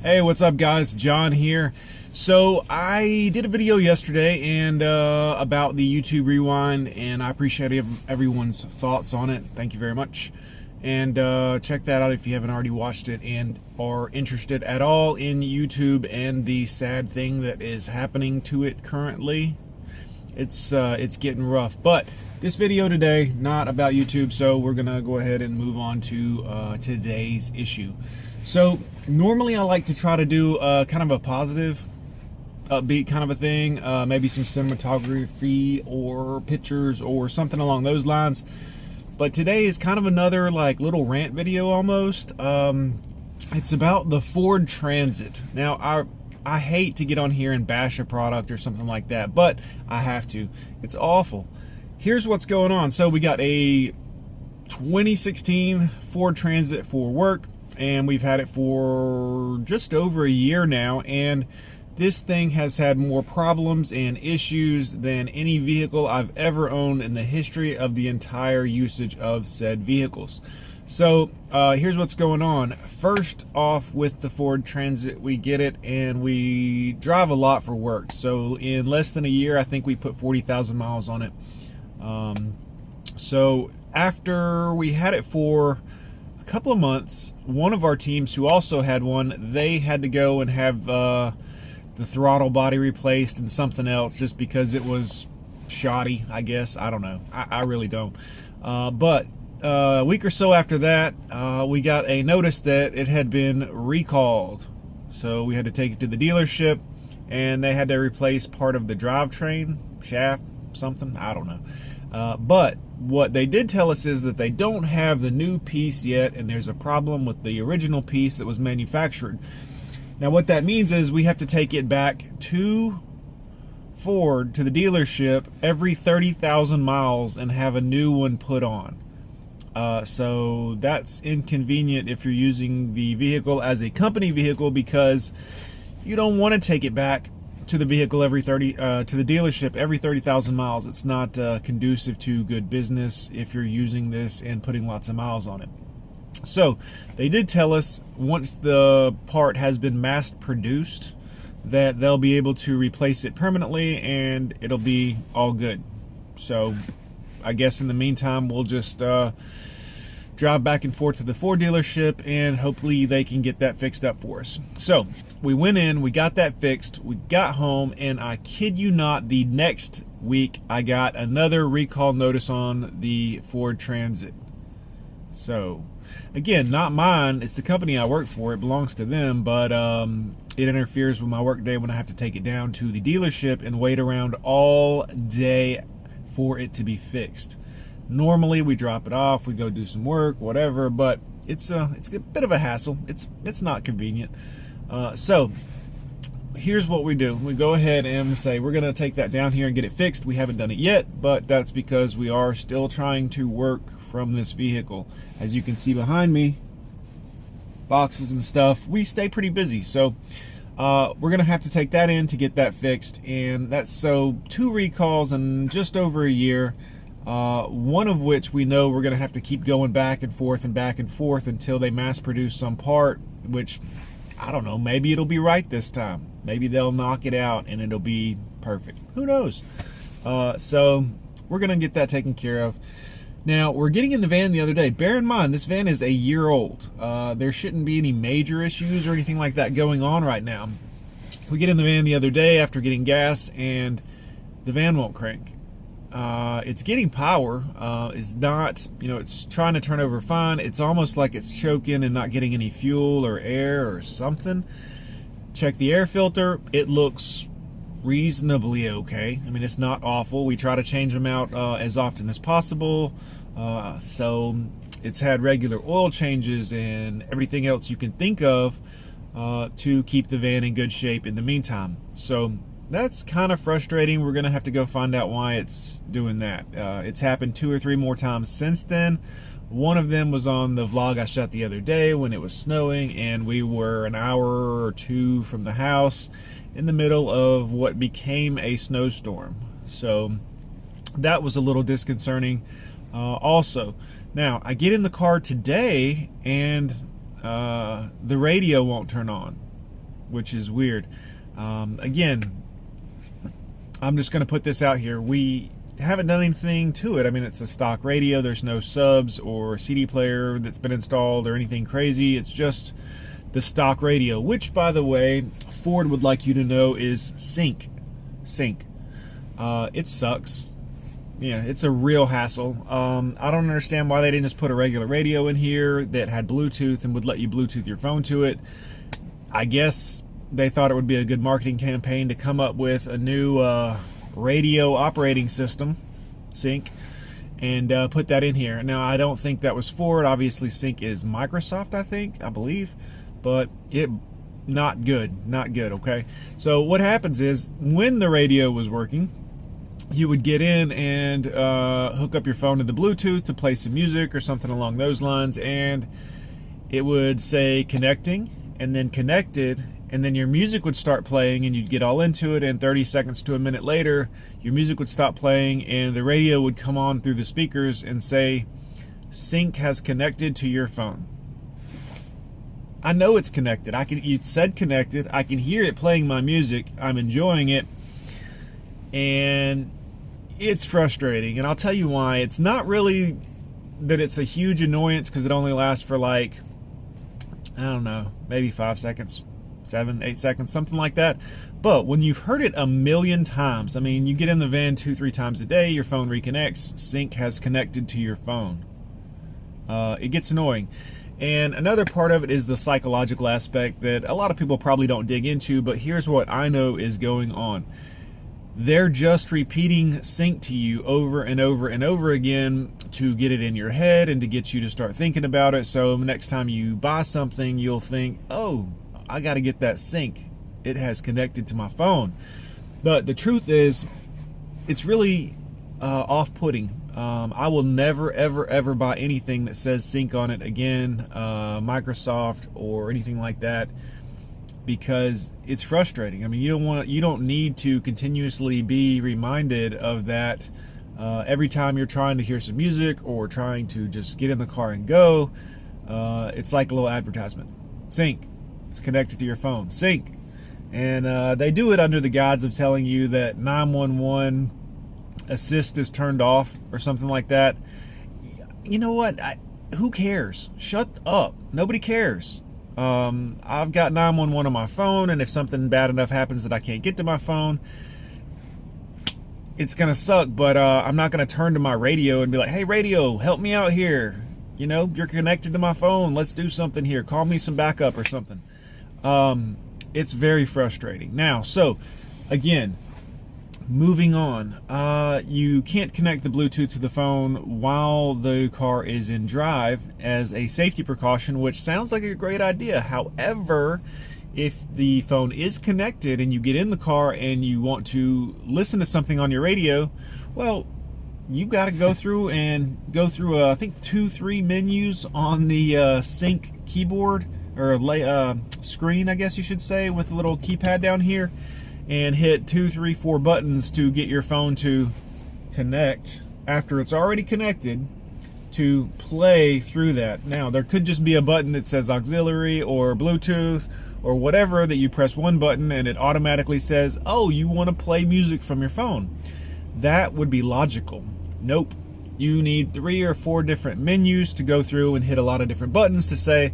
Hey, what's up guys? John here. So I did a video yesterday and about the YouTube Rewind, and I appreciate everyone's thoughts on it. Thank you very much. And check that out if you haven't already watched it and are interested at all in YouTube and the sad thing that is happening to it currently. It's getting rough. But this video today, not about YouTube, so we're gonna go ahead and move on to today's issue. So normally I like to try to do kind of a positive, upbeat kind of a thing, maybe some cinematography or pictures or something along those lines. But today is kind of another like little rant video almost. It's about the Ford Transit. Now I hate to get on here and bash a product or something like that, but I have to. It's awful. Here's what's going on. So we got a 2016 Ford Transit for work, and we've had it for just over a year now, and this thing has had more problems and issues than any vehicle I've ever owned in the history of the entire usage of said vehicles. So here's what's going on. First off, with the Ford Transit, we get it and we drive a lot for work. So in less than a year, I think we put 40,000 miles on it. So after we had it for a couple of months, one of our teams who also had one, they had to go and have the throttle body replaced and something else just because it was shoddy, I guess. I don't know. I really don't. But a week or so after that, we got a notice that it had been recalled. So we had to take it to the dealership, and they had to replace part of the drivetrain, shaft, something, I don't know. But what they did tell us is that they don't have the new piece yet, and there's a problem with the original piece that was manufactured. Now what that means is we have to take it back to Ford, to the dealership, every 30,000 miles and have a new one put on. So that's inconvenient if you're using the vehicle as a company vehicle, because you don't want to take it back to the vehicle every to the dealership every 30,000 miles. It's not conducive to good business if you're using this and putting lots of miles on it. So they did tell us once the part has been mass produced that they'll be able to replace it permanently and it'll be all good. So I guess in the meantime we'll just drive back and forth to the Ford dealership and hopefully they can get that fixed up for us. So we went in, we got that fixed, we got home, and I kid you not, the next week I got another recall notice on the Ford Transit. So again, not mine, it's the company I work for, it belongs to them, but it interferes with my work day when I have to take it down to the dealership and wait around all day for it to be fixed. Normally we drop it off, we go do some work, whatever, but it's a bit of a hassle. It's not convenient. So here's what we do. We go ahead and say we're gonna take that down here and get it fixed. We haven't done it yet, but that's because we are still trying to work from this vehicle. As you can see behind me, boxes and stuff, we stay pretty busy. So we're gonna have to take that in to get that fixed, and that's so 2 recalls in just over a year. One of which we know we're going to have to keep going back and forth until they mass produce some part, which I don't know, maybe it'll be right this time. Maybe they'll knock it out and it'll be perfect. Who knows? So we're going to get that taken care of. Now, we're getting in the van the other day. Bear in mind, this van is a year old. There shouldn't be any major issues or anything like that going on right now. We get in the van the other day after getting gas, and the van won't crank. It's getting power. It's not, it's trying to turn over fine. It's almost like it's choking and not getting any fuel or air or something. Check the air filter. It looks reasonably okay. I mean, it's not awful. We try to change them out as often as possible. So it's had regular oil changes and everything else you can think of to keep the van in good shape in the meantime. So that's kind of frustrating. We're gonna have to go find out why it's doing that. It's happened 2 or 3 more times since then. One of them was on the vlog I shot the other day when it was snowing and we were an hour or 2 from the house in the middle of what became a snowstorm. So that was a little disconcerting also. Now I get in the car today and the radio won't turn on. which is weird. Again, I'm just going to put this out here. We haven't done anything to it. I mean, it's a stock radio. There's no subs or CD player that's been installed or anything crazy. It's just the stock radio, which, by the way, Ford would like you to know is sync. It sucks. Yeah, it's a real hassle. I don't understand why they didn't just put a regular radio in here that had Bluetooth and would let you Bluetooth your phone to it. I guess they thought it would be a good marketing campaign to come up with a new radio operating system, Sync, and put that in here. Now, I don't think that was Ford. Obviously, Sync is Microsoft, I believe, but not good, okay? So what happens is, when the radio was working, you would get in and hook up your phone to the Bluetooth to play some music or something along those lines, and it would say connecting, and then connected, and then your music would start playing, and you'd get all into it, and 30 seconds to a minute later, your music would stop playing, and the radio would come on through the speakers and say, Sync has connected to your phone. I know it's connected. You said connected. I can hear it playing my music. I'm enjoying it, and it's frustrating, and I'll tell you why. It's not really that it's a huge annoyance, because it only lasts for like, I don't know, maybe 5 seconds, 7, 8 seconds, something like that. But when you've heard it a million times, I mean, you get in the van 2-3 times a day, your phone reconnects, Sync has connected to your phone. It gets annoying. And another part of it is the psychological aspect that a lot of people probably don't dig into, but here's what I know is going on. They're just repeating Sync to you over and over and over again to get it in your head and to get you to start thinking about it. So next time you buy something, you'll think, oh, I got to get that Sync. It has connected to my phone. But the truth is, it's really off-putting. I will never, ever buy anything that says Sync on it again, Microsoft or anything like that, because it's frustrating. I mean, you don't need to continuously be reminded of that every time you're trying to hear some music or trying to just get in the car and go. It's like a little advertisement. Sync. It's connected to your phone. Sync. And they do it under the guise of telling you that 911 assist is turned off or something like that. You know what? Who cares? Shut up. Nobody cares. I've got 911 on my phone, and if something bad enough happens that I can't get to my phone, it's gonna suck, but I'm not gonna turn to my radio and be like, hey radio, help me out here. You know, you're connected to my phone, let's do something here, call me some backup or something. It's very frustrating. Now, so again, moving on, you can't connect the Bluetooth to the phone while the car is in drive as a safety precaution, which sounds like a great idea. However, if the phone is connected and you get in the car and you want to listen to something on your radio, well, you got to go through I think 2-3 menus on the Sync keyboard or screen, I guess you should say, with a little keypad down here, and hit 2, 3, 4 buttons to get your phone to connect after it's already connected, to play through that. Now, there could just be a button that says auxiliary or Bluetooth or whatever, that you press one button and it automatically says, oh, you want to play music from your phone. That would be logical. Nope. You need 3 or 4 different menus to go through and hit a lot of different buttons to say,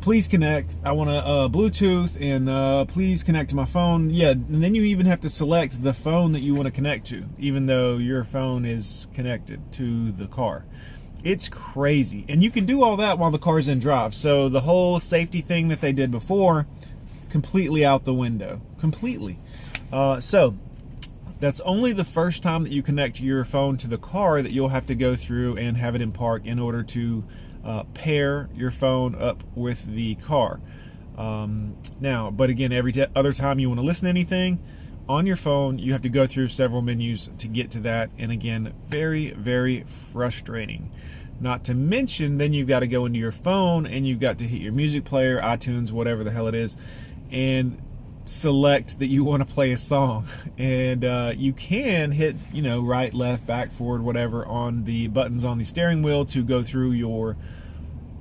please connect, I want a Bluetooth, and please connect to my phone. Yeah, and then you even have to select the phone that you want to connect to, even though your phone is connected to the car. It's crazy. And you can do all that while the car's in drive. So the whole safety thing that they did before, completely out the window. Completely. So that's only the first time that you connect your phone to the car that you'll have to go through and have it in park in order to pair your phone up with the car. Now, but again, every other time you want to listen to anything on your phone, you have to go through several menus to get to that. And again, very, very frustrating. Not to mention, then you've got to go into your phone and you've got to hit your music player, iTunes, whatever the hell it is, and select that you want to play a song. And you can hit, right, left, back, forward, whatever on the buttons on the steering wheel to go through your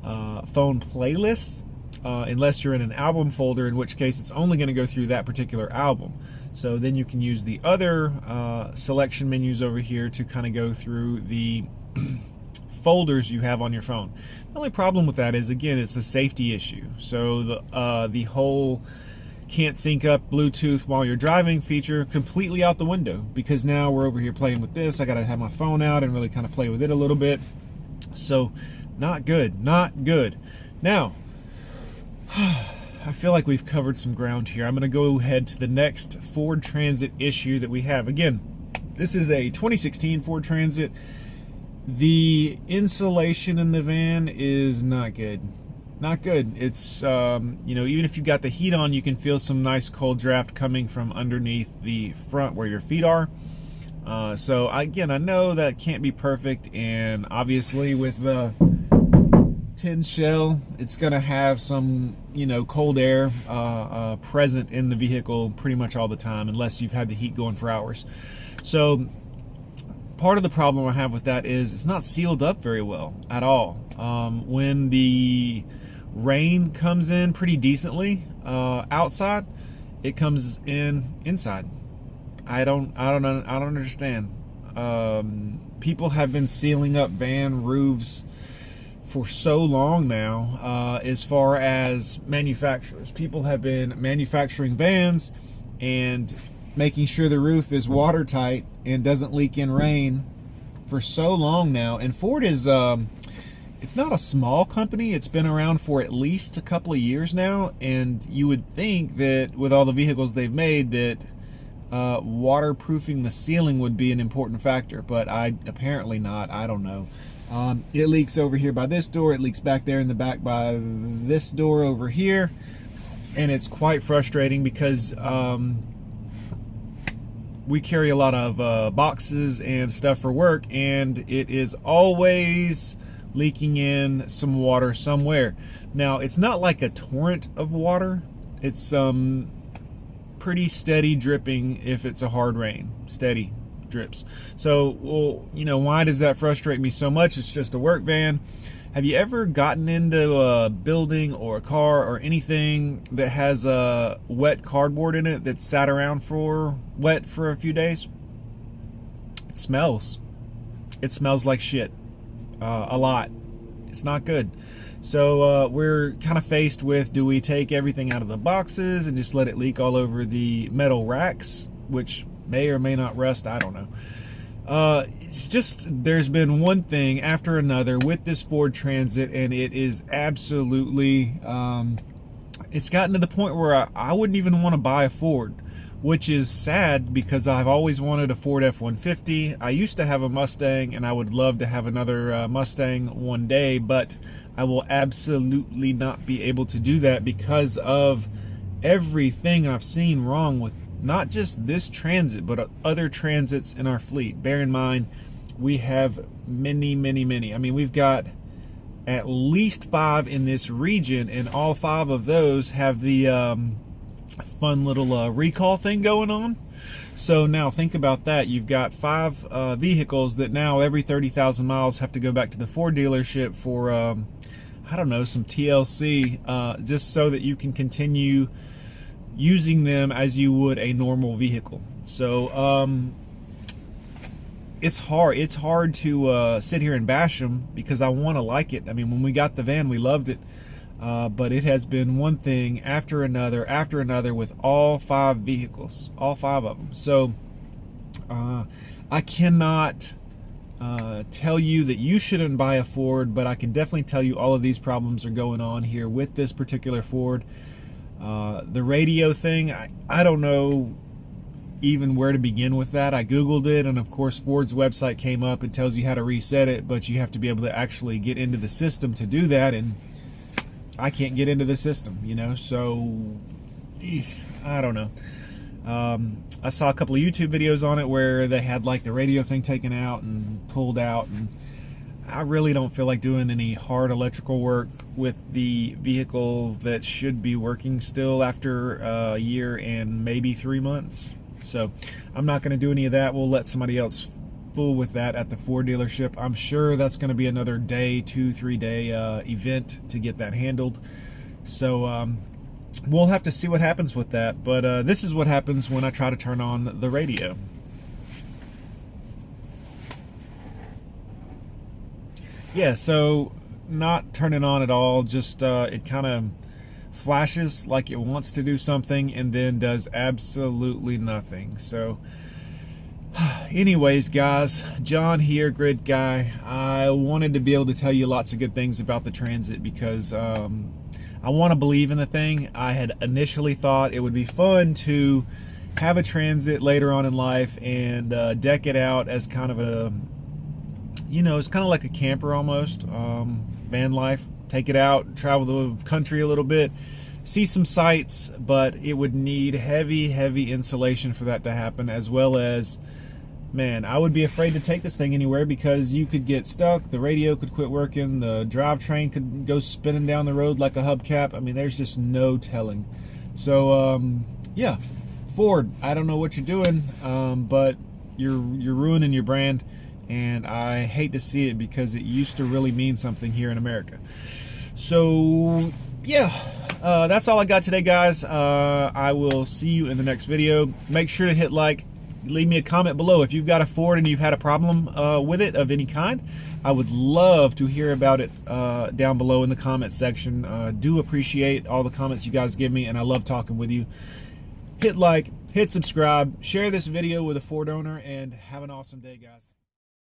phone playlists. unless you're in an album folder, in which case it's only going to go through that particular album. So then you can use the other selection menus over here to kind of go through the folders you have on your phone. The only problem with that is, again, it's a safety issue. So the whole can't sync up Bluetooth while you're driving feature completely out the window, because now we're over here playing with this. I got to have my phone out and really kind of play with it a little bit. So not good, not good. Now, I feel like we've covered some ground here. I'm going to go ahead to the next Ford Transit issue that we have. Again, this is a 2016 Ford Transit. The insulation in the van is not good. Not good. It's, you know, even if you've got the heat on, you can feel some nice cold draft coming from underneath the front where your feet are. So again, I know that can't be perfect, and obviously with the tin shell, it's going to have some, you know, cold air present in the vehicle pretty much all the time, unless you've had the heat going for hours. So part of the problem I have with that is it's not sealed up very well at all. When the rain comes in pretty decently outside, it comes in inside. I don't understand. People have been sealing up van roofs for so long now. As far as manufacturers, people have been manufacturing vans and making sure the roof is watertight and doesn't leak in rain for so long now. And Ford is it's not a small company. It's been around for at least a couple of years now, and you would think that with all the vehicles they've made that waterproofing the ceiling would be an important factor, but apparently not. I don't know. It leaks over here by this door. It leaks back there in the back by this door over here, and it's quite frustrating because we carry a lot of boxes and stuff for work, and it is always leaking in some water somewhere. Now, it's not like a torrent of water. It's some pretty steady dripping if it's a hard rain. Steady drips. So, well, you know, why does that frustrate me so much? It's just a work van. Have you ever gotten into a building or a car or anything that has a wet cardboard in it that's sat around for wet for a few days? It smells. It smells like shit. A lot. It's not good. So we're kind of faced with, do we take everything out of the boxes and just let it leak all over the metal racks, which may or may not rust? I don't know. It's just, there's been one thing after another with this Ford Transit, and it is absolutely, it's gotten to the point where I wouldn't even want to buy a Ford, which is sad because I've always wanted a Ford F-150. I used to have a Mustang, and I would love to have another Mustang one day, but I will absolutely not be able to do that because of everything I've seen wrong with not just this Transit, but other Transits in our fleet. Bear in mind, we have many, many, many. I mean, we've got at least 5 in this region, and all 5 of those have the fun little recall thing going on. So now think about that. You've got 5 vehicles that now every 30,000 miles have to go back to the Ford dealership for I don't know, some TLC, just so that you can continue using them as you would a normal vehicle. So it's hard to sit here and bash them because I want to like it. I mean, when we got the van, we loved it. But it has been one thing after another with all 5 vehicles, all 5 of them. So I cannot tell you that you shouldn't buy a Ford, but I can definitely tell you all of these problems are going on here with this particular Ford. The radio thing, I don't know even where to begin with that. I Googled it, and of course Ford's website came up and tells you how to reset it, but you have to be able to actually get into the system to do that, and I can't get into the system, you know, so I don't know. I saw a couple of YouTube videos on it where they had like the radio thing taken out and pulled out, and I really don't feel like doing any hard electrical work with the vehicle that should be working still after a year and maybe 3 months. So I'm not going to do any of that. We'll let somebody else fool with that at the Ford dealership. I'm sure that's going to be another day, 2-3 day event to get that handled. So we'll have to see what happens with that. But this is what happens when I try to turn on the radio. Yeah, so not turning on at all, just it kind of flashes like it wants to do something and then does absolutely nothing. So anyways, guys, John here, Grid Guy. I wanted to be able to tell you lots of good things about the Transit because I want to believe in the thing. I had initially thought it would be fun to have a Transit later on in life and deck it out as kind of a, you know, it's kind of like a camper almost, van life. Take it out, travel the country a little bit, see some sights, but it would need heavy insulation for that to happen, as well as, man, I would be afraid to take this thing anywhere because you could get stuck, the radio could quit working, the drivetrain could go spinning down the road like a hubcap. I mean, there's just no telling. So, yeah, Ford, I don't know what you're doing, but you're ruining your brand. And I hate to see it because it used to really mean something here in America. So yeah, that's all I got today, guys. I will see you in the next video. Make sure to hit like, leave me a comment below if you've got a Ford and you've had a problem with it of any kind. I would love to hear about it down below in the comment section. Do appreciate all the comments you guys give me, and I love talking with you. Hit like, hit subscribe, share this video with a Ford owner, and have an awesome day, guys.